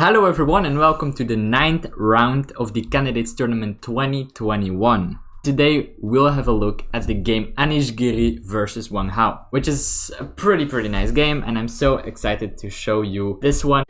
Hello everyone and welcome to the 9th round of the Candidates Tournament 2021. Today we'll have a look at the game Anish Giri versus Wang Hao, which is a pretty nice game, and I'm so excited to show you this one.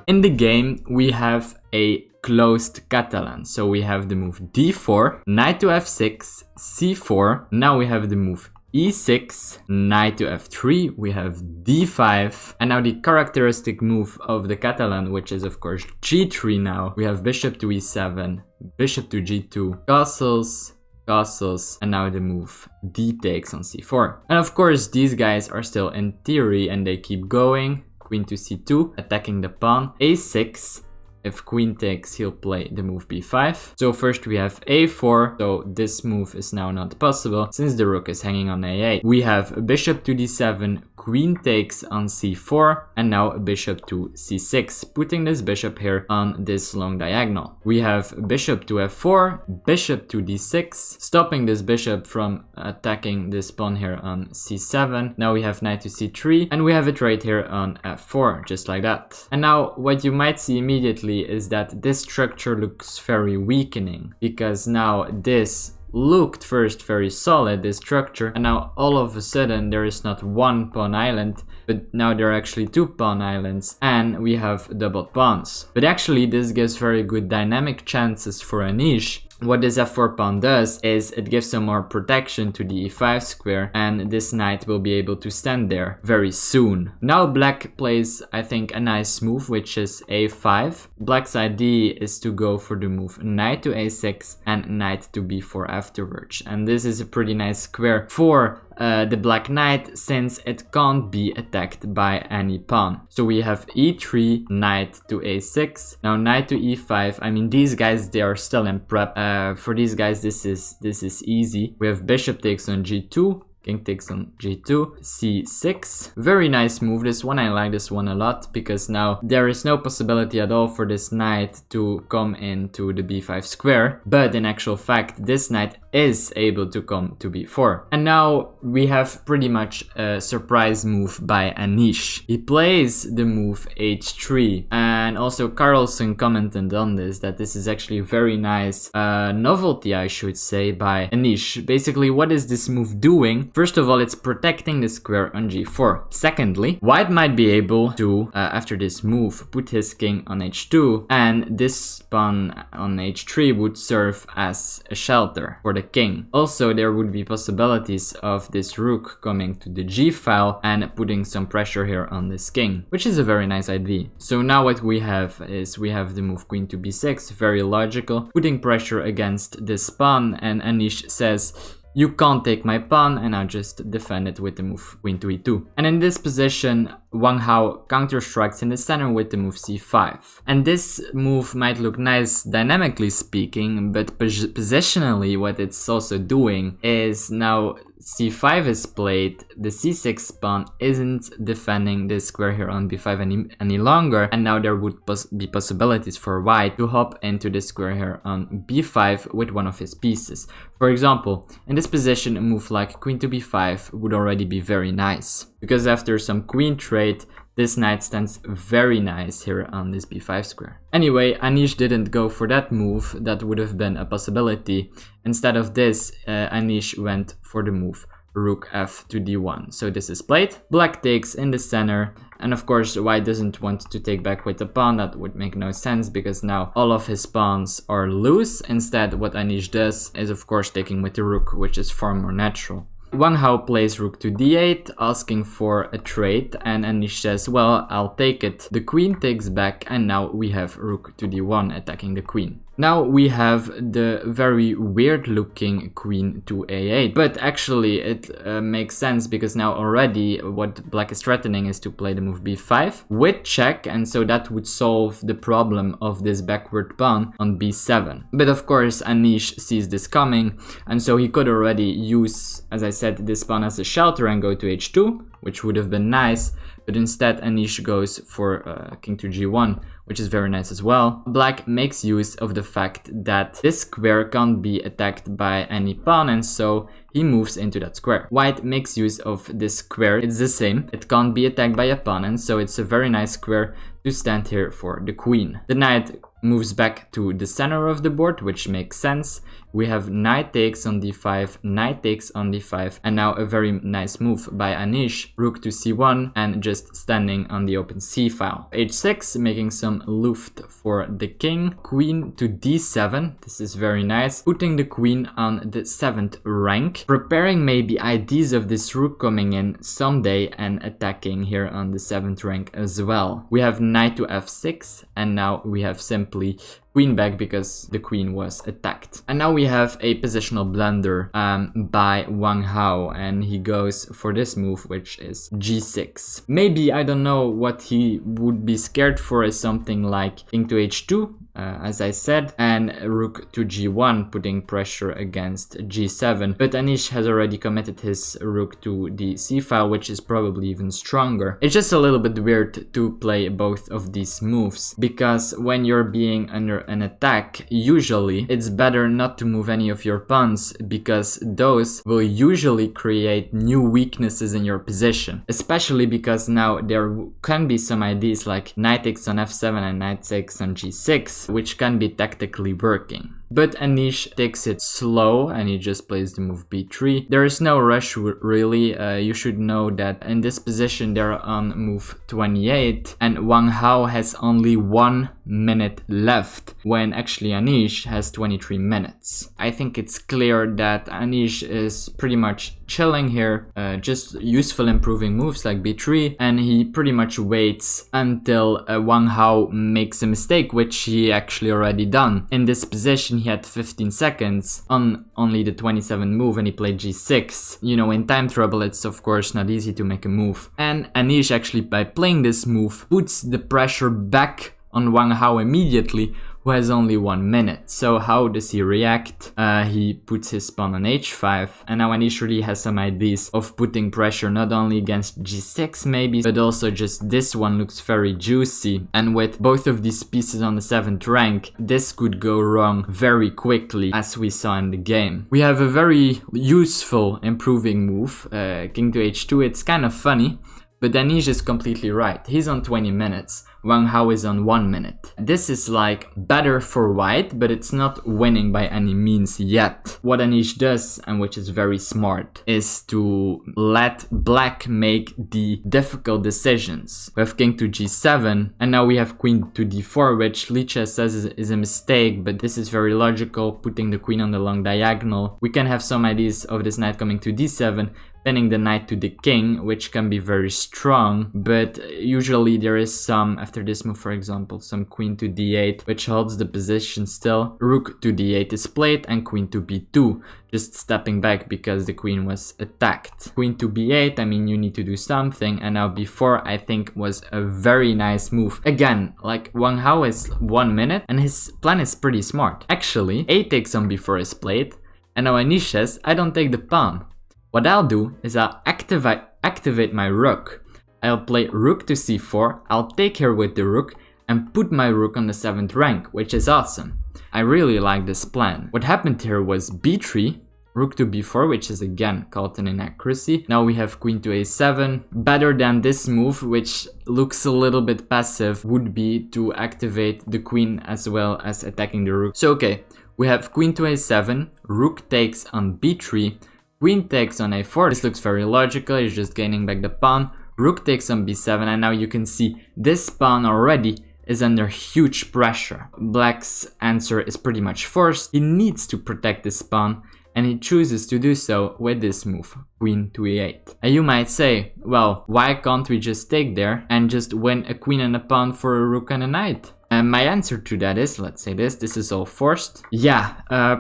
In the game, we have a closed Catalan. So we have the move d4, knight to f6, c4. Now we have the move e6, knight to f3, we have d5, and now the characteristic move of the Catalan, which is of course g3 now. We have bishop to e7, bishop to g2, castles, and now the move d takes on c4. And of course these guys are still in theory and they keep going. Queen to c2, attacking the pawn, a6. If queen takes, he'll play the move b5. So first we have a4, so this move is now not possible since the rook is hanging on a8. We have bishop to d7, queen takes on c4, and now bishop to c6, putting this bishop here on this long diagonal. We have bishop to f4, bishop to d6, stopping this bishop from attacking this pawn here on c7. Now we have knight to c3, and we have it right here on f4, just like that. And now what you might see immediately is that this structure looks very weakening, because now this looked first very solid, this structure, and now all of a sudden there is not one pawn island, but now there are actually two pawn islands, and we have double pawns. But actually this gives very good dynamic chances for Anish. What this f4 pawn does is it gives some more protection to the e5 square, and this knight will be able to stand there very soon. Now black plays, I think, a nice move, which is a5. Black's idea is to go for the move knight to a6 and knight to b4 afterwards. And this is a pretty nice square for the black knight, since it can't be attacked by any pawn. So we have e3, knight to a6, now knight to e5. I mean, these guys, they are still in prep. For these guys, this is easy. We have bishop takes on g2, king takes on g2, c6. Very nice move, this one. I like this one a lot, because now there is no possibility at all for this knight to come into the b5 square, but in actual fact this knight is able to come to b4. And now we have pretty much a surprise move by Anish. He plays the move h3, and also Carlson commented on this, that this is actually a very nice novelty, I should say, by Anish. Basically, what is this move doing? First of all, it's protecting the square on g4. Secondly, white might be able to, after this move, put his king on h2, and this pawn on h3 would serve as a shelter for the king. Also, there would be possibilities of this rook coming to the g file and putting some pressure here on this king, which is a very nice idea. So now what we have is we have the move queen to b6, very logical, putting pressure against this pawn, and Anish says, you can't take my pawn, and I'll just defend it with the move queen to e2. And in this position, Wang Hao counter-strikes in the center with the move c5. And this move might look nice dynamically speaking, but positionally what it's also doing is now c5 is played, the c6 pawn isn't defending this square here on b5 any longer, and now there would be possibilities for white to hop into the square here on b5 with one of his pieces. For example, in this position, a move like queen to b5 would already be very nice, because after some queen trade, this knight stands very nice here on this b5 square. Anyway, Anish didn't go for that move, that would have been a possibility. Instead of this, Anish went for the move rook f to d1. So this is played. Black takes in the center, and of course white doesn't want to take back with the pawn. That would make no sense, because now all of his pawns are loose. Instead, what Anish does is of course taking with the rook, which is far more natural. Wang Hao plays rook to d8, asking for a trade, and Anish says, well, I'll take it. The queen takes back, and now we have rook to d1 attacking the queen. Now we have the very weird looking queen to a8, but actually it makes sense because now already what black is threatening is to play the move b5 with check, and so that would solve the problem of this backward pawn on b7. But of course Anish sees this coming, and so he could already use, as I said, this pawn as a shelter and go to h2, which would have been nice, but instead Anish goes for king to g1, which is very nice as well. Black makes use of the fact that this square can't be attacked by any pawn, and so he moves into that square. White makes use of this square. It's the same. It can't be attacked by a pawn, and so it's a very nice square to stand here for the queen. The knight moves back to the center of the board, which makes sense. We have knight takes on d5, knight takes on d5, and now a very nice move by Anish, rook to c1, and just standing on the open c file. h6, making some luft for the king. Queen to d7, this is very nice, putting the queen on the 7th rank, preparing maybe ideas of this rook coming in someday and attacking here on the 7th rank as well. We have knight to f6, and now we have simply queen back because the queen was attacked. And now we have a positional blunder by Wang Hao, and he goes for this move, which is g6. Maybe, I don't know, what he would be scared for is something like king to h2, as I said, and rook to g1, putting pressure against g7. But Anish has already committed his rook to the c file, which is probably even stronger. It's just a little bit weird to play both of these moves, because when you're being under an attack, usually it's better not to move any of your pawns, because those will usually create new weaknesses in your position. Especially because now there can be some ideas like knight takes on f7 and knight takes on g6, which can be tactically working. But Anish takes it slow and he just plays the move b3. There is no rush really. You should know that in this position they're on move 28 and Wang Hao has only 1 minute left when actually Anish has 23 minutes. I think it's clear that Anish is pretty much chilling here, just useful improving moves like b3, and he pretty much waits until Wang Hao makes a mistake, which he actually already done. In this position he had 15 seconds on only the 27th move and he played g6. You know, in time trouble it's of course not easy to make a move. And Anish actually, by playing this move, puts the pressure back on Wang Hao immediately, who has only 1 minute. So how does he react? He puts his pawn on h5, and now Anish really has some ideas of putting pressure not only against g6 maybe, but also just this one looks very juicy, and with both of these pieces on the 7th rank, this could go wrong very quickly, as we saw in the game. We have a very useful improving move, king to h2. It's kind of funny, but Anish is completely right. He's on 20 minutes. Wang Hao is on 1 minute. This is like better for white, but it's not winning by any means yet. What Anish does, and which is very smart, is to let black make the difficult decisions. We have king to g7, and now we have queen to d4, which Licha says is a mistake, but this is very logical, putting the queen on the long diagonal. We can have some ideas of this knight coming to d7, pinning the knight to the king, which can be very strong, but usually there is some, after this move for example, some queen to d8, which holds the position still. Rook to d8 is played and queen to b2, just stepping back because the queen was attacked. Queen to b8, I mean, you need to do something, and now b4 I think was a very nice move. Again, like Wang Hao is 1 minute and his plan is pretty smart. Actually, a takes on b4 is played, and now Anish says, I don't take the pawn. What I'll do is I'll activate my rook. I'll play rook to c4, I'll take here with the rook and put my rook on the 7th rank, which is awesome. I really like this plan. What happened here was b3, rook to b4, which is again called an inaccuracy. Now we have queen to a7. Better than this move, which looks a little bit passive, would be to activate the queen as well as attacking the rook. So okay, we have queen to a7, rook takes on b3, queen takes on a4. This looks very logical, he's just gaining back the pawn. Rook takes on b7, and now you can see this pawn already is under huge pressure. Black's answer is pretty much forced. He needs to protect this pawn, and he chooses to do so with this move, queen to e8. And you might say, well, why can't we just take there and just win a queen and a pawn for a rook and a knight? And my answer to that is, let's say this is all forced. Yeah,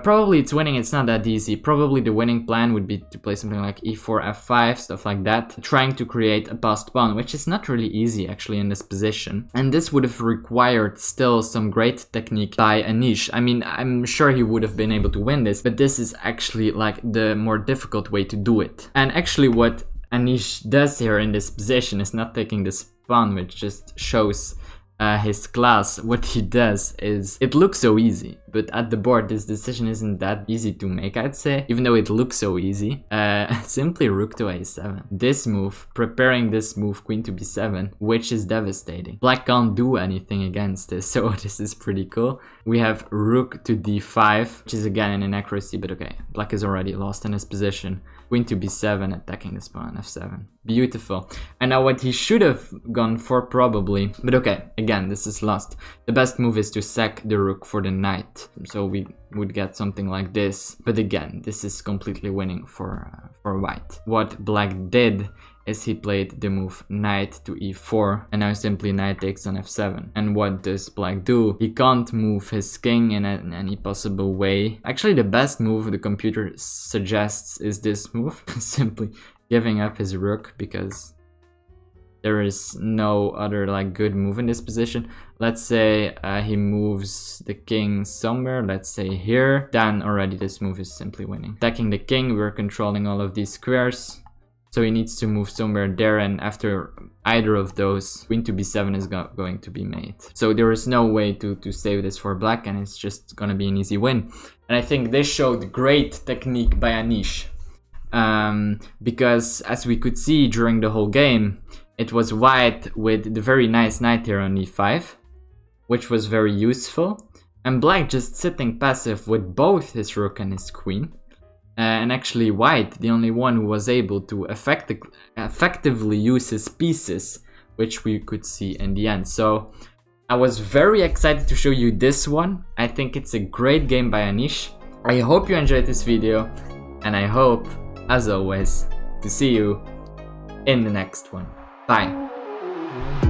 probably it's winning, it's not that easy. Probably the winning plan would be to play something like e4, f5, stuff like that, trying to create a passed pawn, which is not really easy actually in this position. And this would have required still some great technique by Anish. I mean, I'm sure he would have been able to win this, but this is actually like the more difficult way to do it. And actually what Anish does here in this position is not taking this pawn, which just shows his class. What he does is, it looks so easy, but at the board this decision isn't that easy to make, I'd say, even though it looks so easy. Simply rook to a7. This move, preparing this move, queen to b7, which is devastating. Black can't do anything against this, so this is pretty cool. We have rook to d5, which is again an inaccuracy, but okay, black is already lost in his position. Queen to b7, attacking this pawn, f7. Beautiful. And now what he should have gone for probably, but okay, again, this is lost. The best move is to sack the rook for the knight. So we would get something like this. But again, this is completely winning for white. What black did is he played the move knight to e4, and now simply knight takes on f7. And what does black do? He can't move his king in any possible way. Actually, the best move the computer suggests is this move, simply giving up his rook, because there is no other like good move in this position. Let's say he moves the king somewhere, let's say here, then already this move is simply winning. Attacking the king, we're controlling all of these squares. So he needs to move somewhere there, and after either of those, queen to b7 is going to be made. So there is no way to save this for black, and it's just gonna be an easy win. And I think this showed great technique by Anish. Because as we could see during the whole game, it was white with the very nice knight here on e5, which was very useful. And black just sitting passive with both his rook and his queen. And actually white, the only one who was able to effectively use his pieces, which we could see in the end. So I was very excited to show you this one. I think it's a great game by Anish. I hope you enjoyed this video, and I hope, as always, to see you in the next one. Bye.